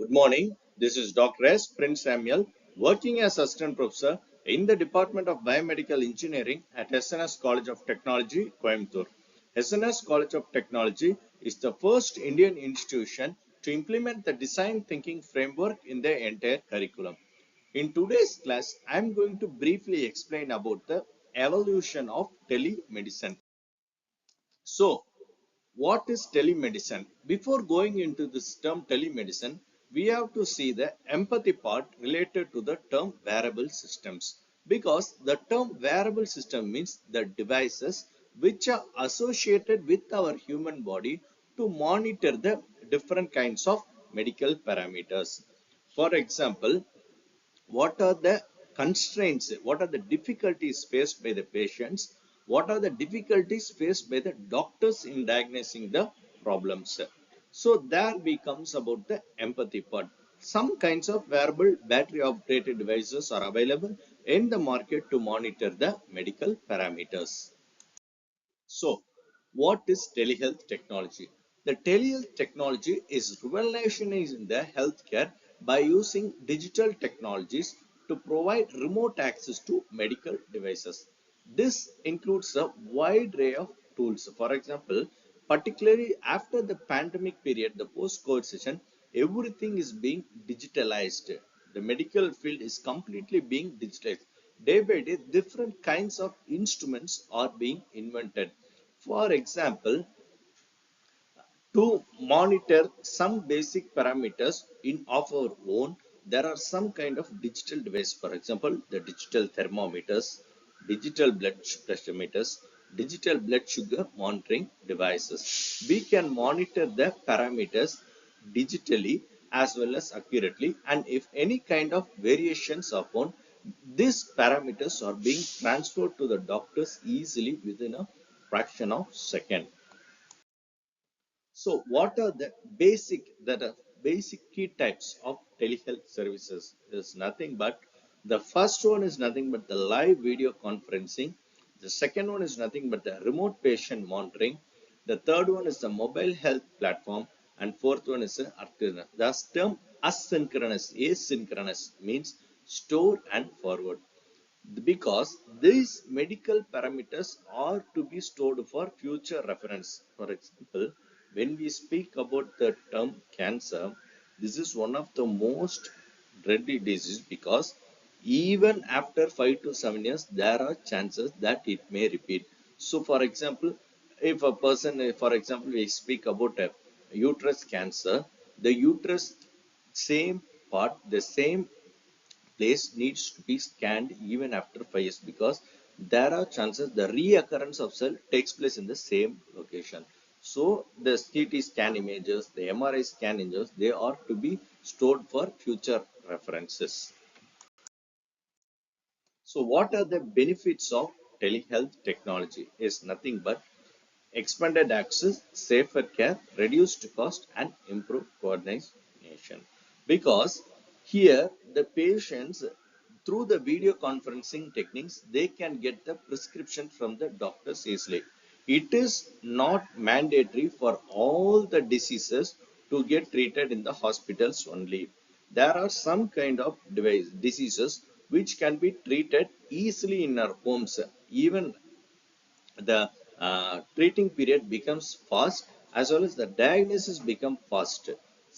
Good morning. This is Dr. S. Prince Samuel, working as Assistant Professor in the Department of Biomedical Engineering at SNS College of Technology, Coimbatore. SNS College of Technology is the first Indian institution to implement the design thinking framework in their entire curriculum. In today's class, I am going to briefly explain about the evolution of telemedicine. So, what is telemedicine? Before going into this term telemedicine, we have to see the empathy part related to the term wearable systems. Because the term wearable system means the devices which are associated with our human body to monitor the different kinds of medical parameters. For example, what are the constraints, what are the difficulties faced by the patients, what are the difficulties faced by the doctors in diagnosing the problems. So there becomes about the empathy part. Some kinds of wearable battery operated devices are available in the market to monitor the medical parameters. So, what is telehealth technology? The telehealth technology is revolutionizing the healthcare by using digital technologies to provide remote access to medical devices. This includes a wide array of tools. For example, particularly after the pandemic period, the post-COVID session, everything is being digitalized. The medical field is completely being digitized. Day by day, different kinds of instruments are being invented. For example, to monitor some basic parameters in of our own, there are some kind of digital device. For example, the digital thermometers, digital blood pressure meters, digital blood sugar monitoring devices. We can monitor the parameters digitally as well as accurately, and if any kind of variations upon these parameters are being transferred to the doctors easily within a fraction of second. So what are the basic key types of telehealth services? Is nothing but the first one is nothing but the live video conferencing. The second one is nothing but the remote patient monitoring. The third one is the mobile health platform, and fourth one is the asynchronous. The term asynchronous means store and forward, because these medical parameters are to be stored for future reference. For example, when we speak about the term cancer, this is one of the most dreaded disease, because even after 5 to 7 years there are chances that it may repeat. So for example, if a person, for example, we speak about a uterus cancer, the uterus same part, the same place needs to be scanned even after 5 years, because there are chances the reoccurrence of cell takes place in the same location. So the CT scan images, the MRI scan images, they are to be stored for future references. So what are the benefits of telehealth technology? Is nothing but expanded access, safer care, reduced cost, and improved coordination. Because here the patients, through the video conferencing techniques, they can get the prescription from the doctors easily. It is not mandatory for all the diseases to get treated in the hospitals only. There are some kind of diseases which can be treated easily in our homes. Even the treating period becomes fast, as well as the diagnosis become fast.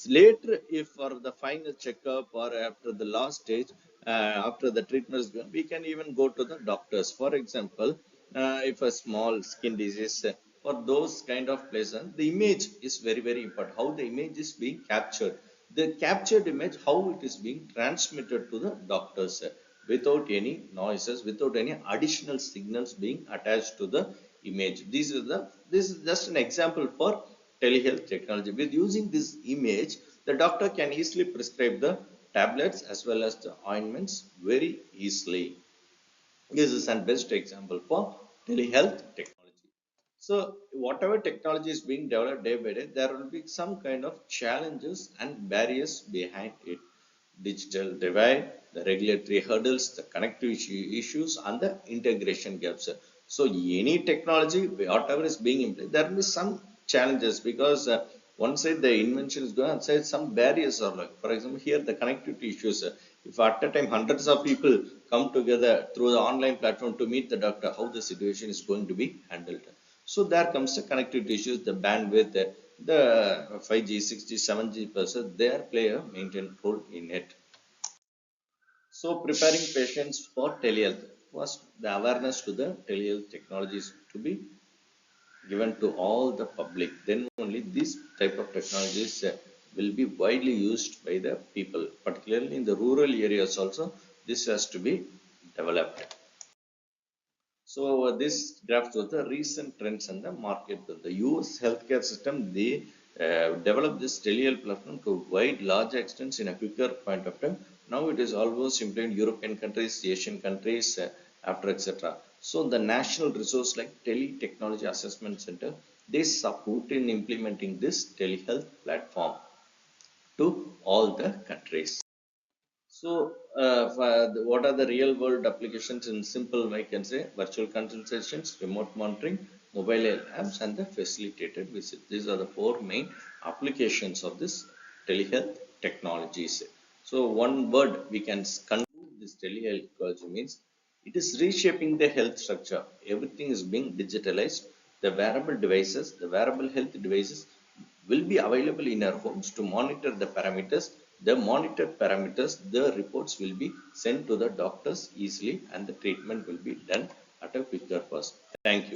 Later, if for the final checkup or after the last stage, after the treatment is done, we can even go to the doctors. For example, if a small skin disease, for those kind of places, the image is very important. How the image is being captured, the captured image, how it is being transmitted to the doctors, without any noises, without any additional signals being attached to the image. This is just an example for telehealth technology. With using this image, the doctor can easily prescribe the tablets as well as the ointments very easily. This is an best example for telehealth technology. So whatever technology is being developed day by day, there will be some kind of challenges and barriers behind it. Digital divide, the regulatory hurdles, the connectivity issues, and the integration gaps. So any technology, whatever is being implemented, there will be some challenges, because One side the invention is going, on side some barriers are like, for example, here the connectivity issues. If at a time hundreds of people come together through the online platform to meet the doctor, how the situation is going to be handled. So there comes the connectivity issues, the bandwidth, the 5G, 6G, 7G person, they play a maintained role in it. So preparing patients for telehealth was the awareness to the telehealth technologies to be given to all the public. Then only this type of technologies will be widely used by the people, particularly in the rural areas also. This has to be developed. So this graph shows the recent trends in the market. The US healthcare system, they developed this telehealth platform to wide large extents in a quicker point of time. Now it is almost implemented in European countries, Asian countries, after etc. So the national resource like Tele Technology Assessment Center, they support in implementing this telehealth platform to all the countries. So, what are the real world applications in simple, I can say, virtual consultations, remote monitoring, mobile apps, and the facilitated visit. These are the four main applications of this telehealth technologies. So, one word we can conclude this telehealth technology means it is reshaping the health structure. Everything is being digitalized. The wearable health devices will be available in our homes to monitor the parameters. The monitored parameters, the reports will be sent to the doctors easily and the treatment will be done at a quicker cost. Thank you.